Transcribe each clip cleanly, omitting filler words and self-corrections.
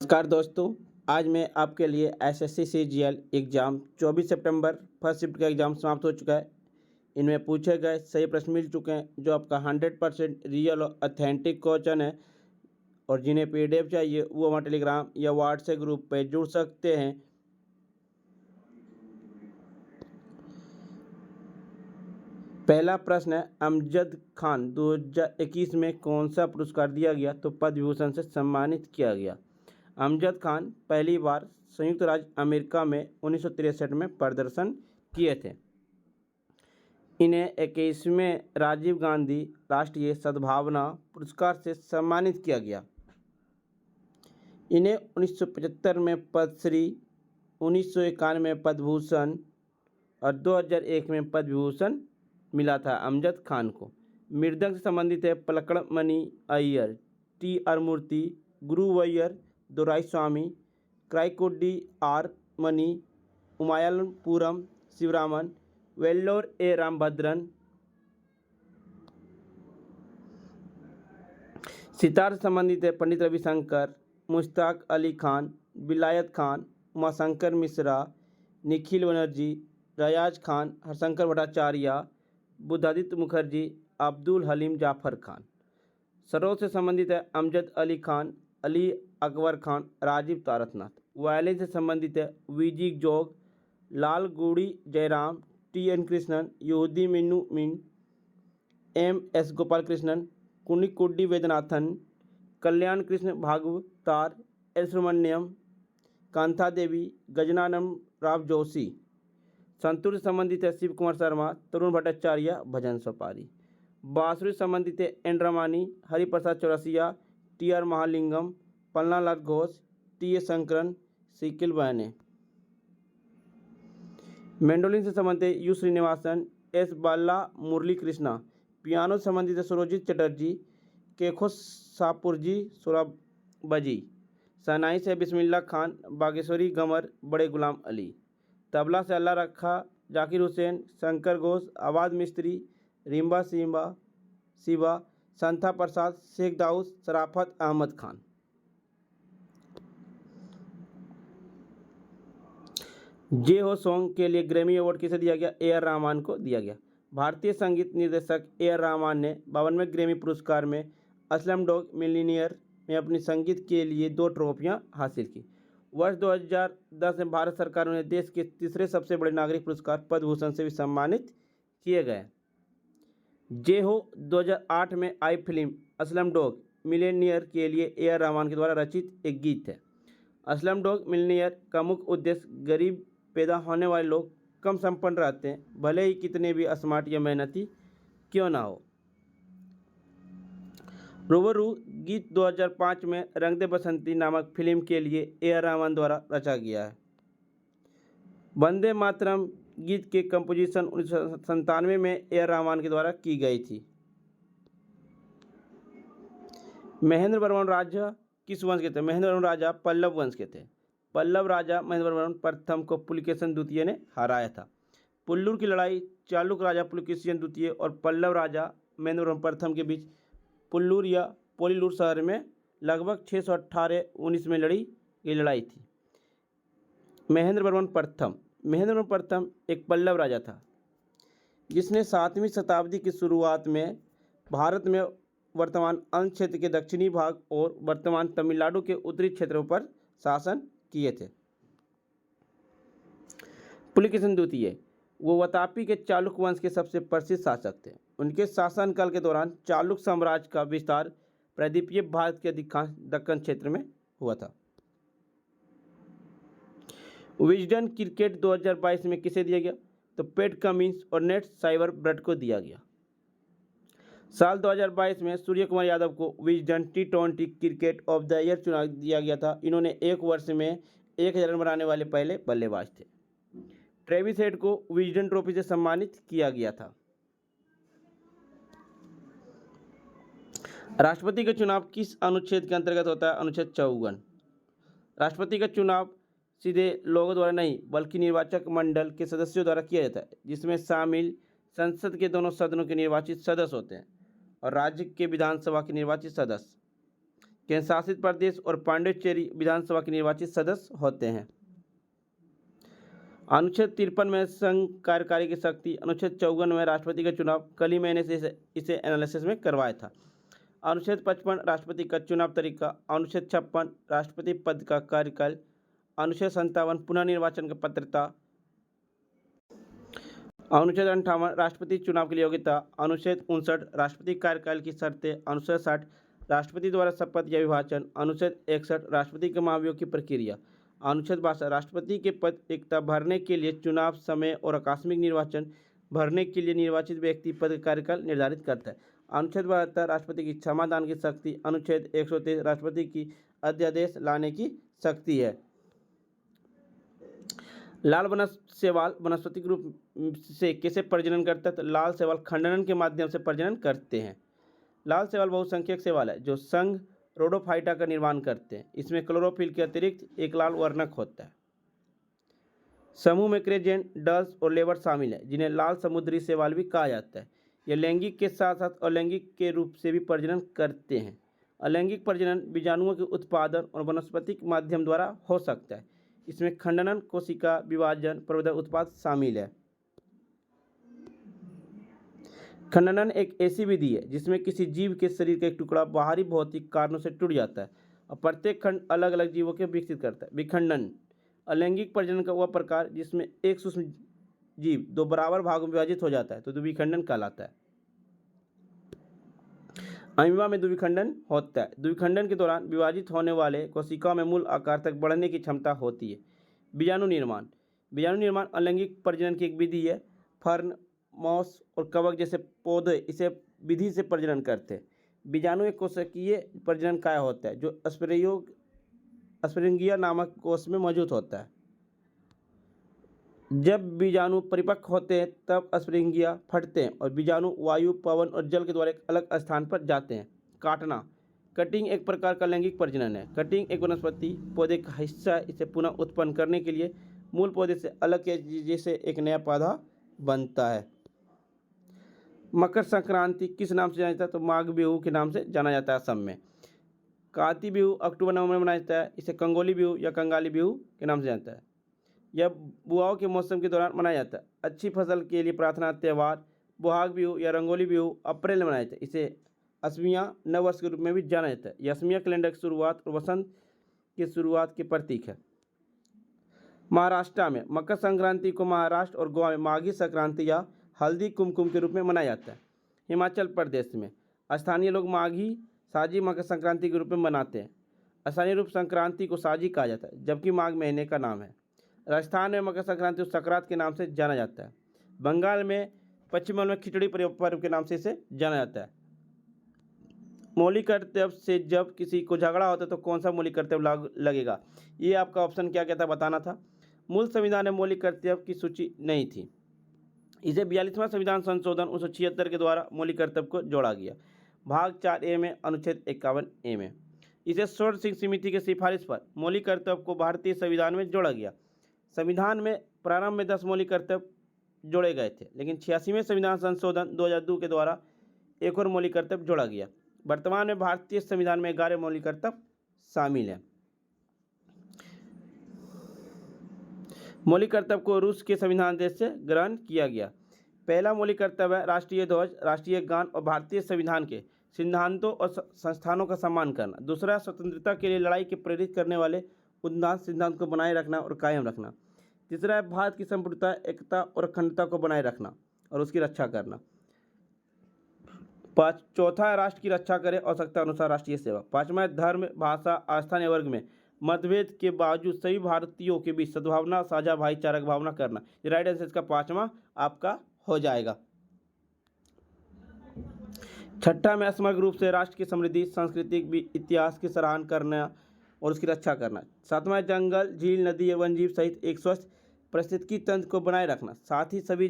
नमस्कार दोस्तों। आज मैं आपके लिए एसएससी सीजीएल एग्ज़ाम 24 सितंबर फर्स्ट शिफ्ट का एग्ज़ाम समाप्त हो चुका है। इनमें पूछे गए सही प्रश्न मिल चुके हैं जो आपका 100% रियल और ऑथेंटिक क्वेश्चन है। और जिन्हें पीडीएफ चाहिए वो हमारे टेलीग्राम या व्हाट्सएप ग्रुप पे जुड़ सकते हैं। पहला प्रश्न है, अमजद खान 2021 में कौन सा पुरस्कार दिया गया तो पद्म विभूषण से सम्मानित किया गया। अमजद खान पहली बार संयुक्त राज्य अमेरिका में 1963 में प्रदर्शन किए थे। इन्हें 21वें राजीव गांधी राष्ट्रीय सद्भावना पुरस्कार से सम्मानित किया गया। इन्हें 1975 में पद्मश्री, 1991 में पद्म भूषण और 2001 में पद्म विभूषण मिला था अमजद खान को। मृदंग से संबंधित है Palakkad Mani Iyer, T R Murthy, Guruvayur Doraiswamy, Karaikudi R Mani, Umayalpuram Sivaraman, Vellore A Ramabhadran. सितार से संबंधित है पंडित रविशंकर, मुश्ताक अली खान, विलायत खान, उमाशंकर मिश्रा, निखिल बनर्जी, रयाज खान, हरशंकर भट्टाचार्य, बुद्धादित्य मुखर्जी, अब्दुल हलीम जाफर खान। सरोद से संबंधित है अमजद अली खान, अली अकबर खान, राजीव तारकनाथ। वायलिन से संबंधित है वीजी जोग, लाल गुड़ी जयराम, टी एन कृष्णन, यहूदी मिन्नू मिन, एम एस गोपाल कृष्णन, कुनिकुड्डी वेदनाथन, कल्याण कृष्ण भागवतार, एल सुब्रमण्यम, कांता देवी, गजनानम राव जोशी। संतूर से संबंधित है शिव कुमार शर्मा, तरुण भट्टाचार्य, भजन सोपारी। बांसुरी से संबंधित है N Ramani, Hariprasad Chaurasia, T R Mahalingam, Pannalal Ghosh, T A Shankaran, Sikkil बहने। मेंडोलिन से संबंधित है U Srinivasan, S Bala Murali Krishna. Piano से संबंधित है सुरजीत चटर्जी, केखो सापुरजी, सोराबजी। शहनाई से बिस्मिल्लाह खान, बागेश्वरी गमर, बड़े गुलाम अली। तबला से अल्लाह रखा, जाकिर हुसैन, शंकर घोष, आवाज मिस्त्री, रिम्बा शिवा, संथा प्रसाद, शेख दाऊद, शराफत अहमद खान। जे हो सॉन्ग के लिए ग्रैमी अवार्ड किसे दिया गया? ए आर रहमान को दिया गया। भारतीय संगीत निर्देशक ए आर रहमान ने 52वें ग्रैमी पुरस्कार में स्लमडॉग मिलियनेयर में अपनी संगीत के लिए 2 ट्रॉफियां हासिल की। वर्ष 2010 में भारत सरकार ने देश के तीसरे सबसे बड़े नागरिक पुरस्कार पद्म भूषण से भी सम्मानित किए गए। जे हो 2008 में आई फिल्म स्लमडॉग मिलियनेयर के लिए ए आर रहमान के द्वारा रचित एक गीत है। स्लमडॉग मिलियनेयर का मुख्य उद्देश्य गरीब पैदा होने वाले लोग कम संपन्न रहते हैं, भले ही कितने भी स्मार्ट या मेहनती क्यों ना हो। रूबरू गीत 2005 में रंग दे बसंती नामक फिल्म के लिए ए आर रहमान द्वारा रचा गया है। वंदे मातरम गीत के कंपोजिशन 1997 में ए आर रहमान के द्वारा की गई थी। महेंद्र वर्मन राजा किस वंश के थे? महेंद्र वर्मन राजा पल्लव वंश के थे। पल्लव राजा महेंद्र वर्मन प्रथम को पुलकेशिन द्वितीय ने हराया था। पुल्लूर की लड़ाई चालुक्य राजा पुलकेशिन द्वितीय और पल्लव राजा महेंद्र वर्मन प्रथम के बीच पुल्लूर या पोलीलूर शहर में लगभग 618-19 में लड़ी गई लड़ाई थी। महेंद्र वर्मन प्रथम एक पल्लव राजा था जिसने 7वीं शताब्दी की शुरुआत में भारत में वर्तमान अंश क्षेत्र के दक्षिणी भाग और वर्तमान तमिलनाडु के उत्तरी क्षेत्रों पर शासन किए थे। पुलकेशिन द्वितीय वो वातापी के चालुक्य वंश के सबसे प्रसिद्ध शासक थे। उनके शासनकाल के दौरान चालुक्य साम्राज्य का विस्तार प्रायद्वीपीय भारत के अधिकांश दक्कन क्षेत्र में हुआ था। विजडन क्रिकेट 2022 में किसे दिया गया? तो पैट कमिंस और नेट साइबरब्रड को दिया गया। साल 2022 में सूर्य कुमार यादव को Wisden T20 cricket of the year चुना दिया गया था। इन्होंने एक वर्ष में 1000 रन बनाने वाले पहले बल्लेबाज थे। ट्रेविस हेड को विजडन ट्रॉफी से सम्मानित किया गया था। राष्ट्रपति का चुनाव किस अनुच्छेद के अंतर्गत होता है? अनुच्छेद 54। राष्ट्रपति का चुनाव सीधे लोगों द्वारा नहीं बल्कि निर्वाचक मंडल के सदस्यों द्वारा किया जाता है, जिसमें शामिल संसद के दोनों सदनों के निर्वाचित सदस्य होते हैं और राज्य के विधानसभा के निर्वाचित सदस्य। केंद्र शासित प्रदेश और पांडिचेरी विधानसभा के निर्वाचित सदस्य होते हैं। अनुच्छेद 53 में संघ कार्यकारी की शक्ति, अनुच्छेद 54 में राष्ट्रपति का चुनाव, कल ही मैंने इसे एनालिसिस में करवाया था। अनुच्छेद 55 राष्ट्रपति का चुनाव तरीका, अनुच्छेद 56 राष्ट्रपति पद का कार्यकाल, अनुच्छेद 57 पुनः निर्वाचन की पात्रता, अनुच्छेद 58 राष्ट्रपति चुनाव के लिए योग्यता, अनुच्छेद 59 राष्ट्रपति कार्यकाल की शर्तें, अनुच्छेद 60 राष्ट्रपति द्वारा शपथ या विभाजन, अनुच्छेद 61 राष्ट्रपति के महाभियोग की प्रक्रिया, अनुच्छेद 62 राष्ट्रपति के पद रिक्तता भरने के लिए चुनाव समय और आकस्मिक निर्वाचन भरने के लिए निर्वाचित व्यक्ति पद का कार्यकाल निर्धारित करता है। अनुच्छेद 72 राष्ट्रपति की क्षमादान की शक्ति, अनुच्छेद 123 राष्ट्रपति की अध्यादेश लाने की शक्ति है। लाल शैवाल वनस्पतिक रूप से कैसे प्रजनन करता है? तो लाल शैवाल खंडन के माध्यम से प्रजनन करते हैं। लाल शैवाल बहुसंख्यक शैवाल है जो संघ रोडोफाइटा का निर्माण करते हैं। इसमें क्लोरोफिल के अतिरिक्त एक लाल वर्णक होता है। समूह में क्रेजेंट, डल्स और लेबर शामिल है, जिन्हें लाल समुद्री शैवाल भी कहा जाता है। यह लैंगिक के साथ साथ अलैंगिक के रूप से भी प्रजनन करते हैं। अलैंगिक प्रजनन बीजाणुओं के उत्पादन और वनस्पतिक माध्यम द्वारा हो सकता है। इसमें खंडन, कोशिका विभाजन, प्रवर्धक उत्पाद शामिल है। खंडन एक ऐसी विधि है जिसमें किसी जीव के शरीर का एक टुकड़ा बाहरी भौतिक कारणों से टूट जाता है और प्रत्येक खंड अलग अलग जीवों के विकसित करता है। विखंडन अलैंगिक प्रजनन का वह प्रकार जिसमें एक सूक्ष्म जीव दो बराबर भागों में विभाजित हो जाता है तो द्विखंडन कहलाता है। अमीबा में द्विखंडन होता है। द्विखंडन के दौरान विभाजित होने वाले कोशिकाओं में मूल आकार तक बढ़ने की क्षमता होती है। बीजाणु निर्माण अलैंगिक प्रजनन की एक विधि है। फर्न, मॉस और कवक जैसे पौधे इसे विधि से प्रजनन करते हैं। बीजाणु एक कोशिकीय प्रजनन काय होता है जो स्फटिंगिया नामक कोश में मौजूद होता है। जब बीजाणु परिपक्व होते हैं तब स्फटिंगिया फटते हैं और बीजाणु वायु, पवन और जल के द्वारा एक अलग स्थान पर जाते हैं। काटना कटिंग एक प्रकार का लैंगिक प्रजनन है। कटिंग एक वनस्पति पौधे का हिस्सा है। इसे पुनः उत्पन्न करने के लिए मूल पौधे से अलग किया जैसे एक नया पौधा बनता है। मकर संक्रांति किस नाम से जाना जाता है? तो माघ बिहू के नाम से जाना जाता है असम में। कार्तिक बिहू अक्टूबर नवंबर में मनाया जाता है। इसे कंगोली बिहू या कंगाली बिहू के नाम से जाना जाता है। यह बुआओं के मौसम के दौरान मनाया जाता है। अच्छी फसल के लिए प्रार्थना त्यौहार बुहाग बिहू या रंगोली बिहू अप्रैल में मनाया जाता है। इसे असमिया नववर्ष के रूप में भी जाना जाता है। यह असमिया कैलेंडर की शुरुआत और वसंत की शुरुआत के प्रतीक है। महाराष्ट्र में मकर संक्रांति को महाराष्ट्र और गोवा में माघी संक्रांति या हल्दी कुमकुम के रूप में मनाया जाता है। हिमाचल प्रदेश में स्थानीय लोग माघी साजी मकर संक्रांति के रूप में मनाते हैं। स्थानीय रूप संक्रांति को साजी कहा जाता है जबकि माघ महीने का नाम है। राजस्थान में मकर संक्रांति को सकरात के नाम से जाना जाता है। बंगाल में पश्चिम बंगाल में खिचड़ी पर्व के नाम से इसे जाना जाता है। मौलिक कर्तव्य से जब किसी को झगड़ा होता है तो कौन सा मौलिक कर्तव्य लगेगा? ये आपका ऑप्शन क्या कहता है बताना था। मूल संविधान में मौलिक कर्तव्य की सूची नहीं थी। इसे 42वां संविधान संशोधन 1976 के द्वारा मौलिक कर्तव्य को जोड़ा गया। भाग 4A में अनुच्छेद 51A में इसे स्वर्ण सिंह समिति की सिफारिश पर मौलिक कर्तव्य को भारतीय संविधान में जोड़ा गया। संविधान में प्रारंभ में 10 मौलिक कर्तव्य जोड़े गए थे, लेकिन 86वें संविधान संशोधन 2002 के द्वारा एक और मौलिक कर्तव्य जोड़ा गया। वर्तमान में भारतीय संविधान में 11 मौलिक कर्तव्य शामिल हैं। मौलिक कर्तव्य को रूस के संविधान देश से ग्रहण किया गया। पहला मौलिक कर्तव्य है राष्ट्रीय ध्वज, राष्ट्रीय गान और भारतीय संविधान के सिद्धांतों और संस्थानों का सम्मान करना। दूसरा, स्वतंत्रता के लिए लड़ाई के प्रेरित करने वाले उद्दान सिद्धांत को बनाए रखना और कायम रखना। तीसरा है भारत की संप्रभुता, एकता और अखंडता को बनाए रखना और उसकी रक्षा करना। चौथा है राष्ट्र की रक्षा करे आवश्यकता अनुसार राष्ट्रीय सेवा। पांचवा है धर्म, भाषा, आस्था या वर्ग में मतभेद के बावजूद सभी भारतीयों के बीच सद्भावना, साझा भाईचारा की भावना करना। ये राइट आंसर इसका पांचवा आपका हो जाएगा। छठा में समग्र रूप से राष्ट्र की समृद्धि, सांस्कृतिक इतिहास की सराहना करना और उसकी रक्षा करना। सातवां है जंगल, झील, नदी या वन्यजीव सहित एक स्वस्थ पारिस्थितिकी तंत्र को बनाए रखना, साथ ही सभी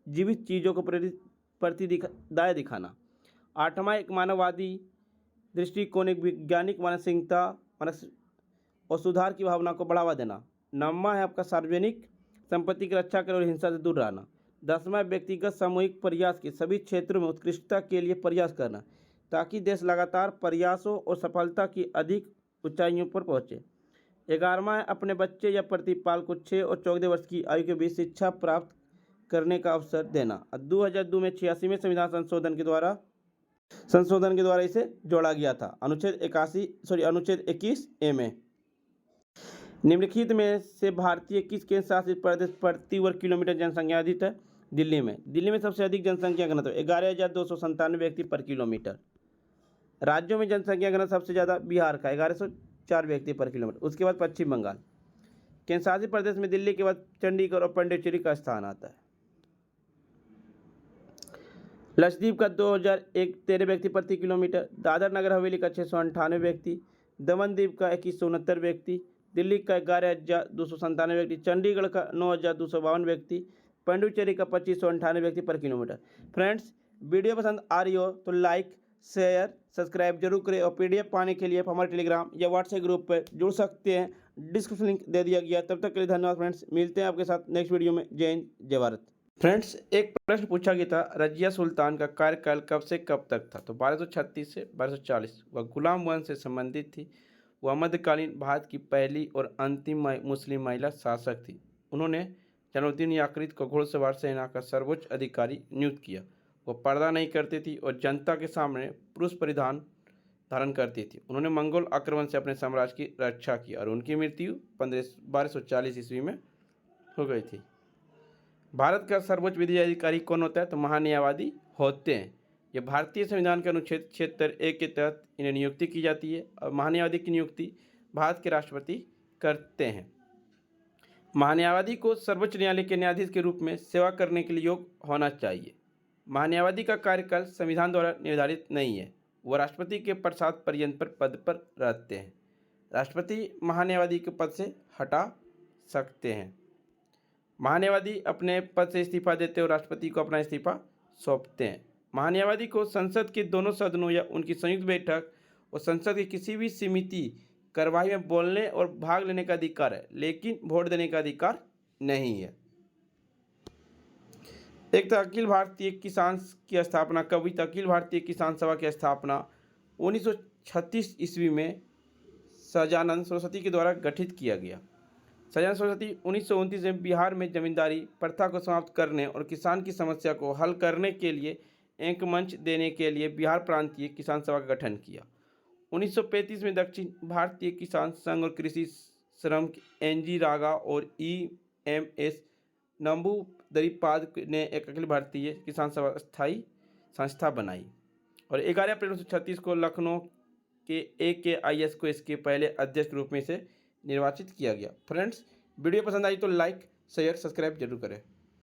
जीवित चीज़ों को प्रतिदाय दिखाना। आठवां एक मानववादी दृष्टिकोण, एक वैज्ञानिक मानसिकता और सुधार की भावना को बढ़ावा देना। नौवां है आपका सार्वजनिक संपत्ति की रक्षा करें और हिंसा से दूर रहना। 10वां व्यक्तिगत सामूहिक प्रयास के सभी क्षेत्रों में उत्कृष्टता के लिए प्रयास करना ताकि देश लगातार प्रयासों और सफलता की अधिक ऊंचाइयों पर पहुंचे। 11वां है अपने बच्चे या प्रतिपाल को 6 और 14 वर्ष की आयु के बीच शिक्षा प्राप्त करने का अवसर देना। 2002 में 86वें संविधान संशोधन के द्वारा इसे जोड़ा गया था। अनुच्छेद 21A में निम्नलिखित में से भारतीय किस केंद्र शासित प्रदेश प्रति वर्ग किलोमीटर जनसंख्या अधिक है? दिल्ली में सबसे अधिक जनसंख्या घनत्व 11,297 व्यक्ति पर किलोमीटर। राज्यों में जनसंख्या घनत्व सबसे ज़्यादा बिहार का 1104 व्यक्ति पर किलोमीटर। उसके बाद पश्चिम बंगाल। केंद्र शासित प्रदेश में दिल्ली के बाद चंडीगढ़ और पांडिचेरी का स्थान आता है। लक्षद्वीप का 2013 व्यक्ति प्रति किलोमीटर। दादर नगर हवेली का 698 व्यक्ति। दमन द्वीप का 2169 व्यक्ति। दिल्ली का 11,297 व्यक्ति। चंडीगढ़ का 9,252 व्यक्ति। पांडिचेरी का 2,598 व्यक्ति पर किलोमीटर। फ्रेंड्स, वीडियो पसंद आ रही हो तो लाइक, शेयर, सब्सक्राइब जरूर करें और पीडीएफ पाने के लिए आप हमारे टेलीग्राम या व्हाट्सएप ग्रुप पर जुड़ सकते हैं। डिस्क्रिप्शन लिंक दे दिया गया। तब तक के लिए धन्यवाद फ्रेंड्स। मिलते हैं आपके साथ नेक्स्ट वीडियो में। जय हिंद, जय भारत। फ्रेंड्स, एक प्रश्न पूछा गया था, रजिया सुल्तान का कार्यकाल कब से कब तक था? तो 1236 से 1240। वह गुलाम वंश से संबंधित थी। वह मध्यकालीन भारत की पहली और अंतिम मुस्लिम महिला शासक थी। उन्होंने जलालुद्दीन याकूत को घुड़सवार सेना का सर्वोच्च अधिकारी नियुक्त किया। वह पर्दा नहीं करती थी और जनता के सामने पुरुष परिधान धारण करती थी। उन्होंने मंगोल आक्रमण से अपने साम्राज्य की रक्षा की और उनकी मृत्यु 1240 ईस्वी में हो गई थी। भारत का सर्वोच्च विधि अधिकारी कौन होता है? तो महान्यायवादी होते हैं। ये भारतीय संविधान के अनुच्छेद 76A के तहत इन्हें नियुक्ति की जाती है और महान्यायवादी की नियुक्ति भारत के राष्ट्रपति करते हैं। महान्यायवादी को सर्वोच्च न्यायालय के न्यायाधीश के रूप में सेवा करने के लिए योग्य होना चाहिए। महान्यायवादी का कार्यकाल संविधान द्वारा निर्धारित नहीं है। वह राष्ट्रपति के प्रसाद पर्यंत पर पद पर रहते हैं। राष्ट्रपति महान्यायवादी के पद से हटा सकते हैं। महान्यायवादी अपने पद से इस्तीफा देते और राष्ट्रपति को अपना इस्तीफा सौंपते हैं। महान्यायवादी को संसद के दोनों सदनों या उनकी संयुक्त बैठक और संसद की किसी भी समिति कार्यवाही में बोलने और भाग लेने का अधिकार है, लेकिन वोट देने का अधिकार नहीं है। एक तो अखिल भारतीय किसान की स्थापना कब हुई? तो अखिल भारतीय किसान सभा की स्थापना 1936 ईस्वी में सजानंद सरस्वती के द्वारा गठित किया गया। सजानंद सरस्वती 1929 में बिहार में जमींदारी प्रथा को समाप्त करने और किसान की समस्या को हल करने के लिए एक मंच देने के लिए बिहार प्रांतीय किसान सभा का गठन किया। 1935 में दक्षिण भारतीय किसान संघ और कृषि श्रम NG रागा और EMS नंबूदरीपाद ने एक अखिल भारतीय किसान सभा स्थायी संस्था बनाई और 11 अप्रैल 1936 को लखनऊ के AKIS को इसके पहले अध्यक्ष के रूप में से निर्वाचित किया गया। फ्रेंड्स, वीडियो पसंद आई तो लाइक, शेयर, सब्सक्राइब जरूर करें।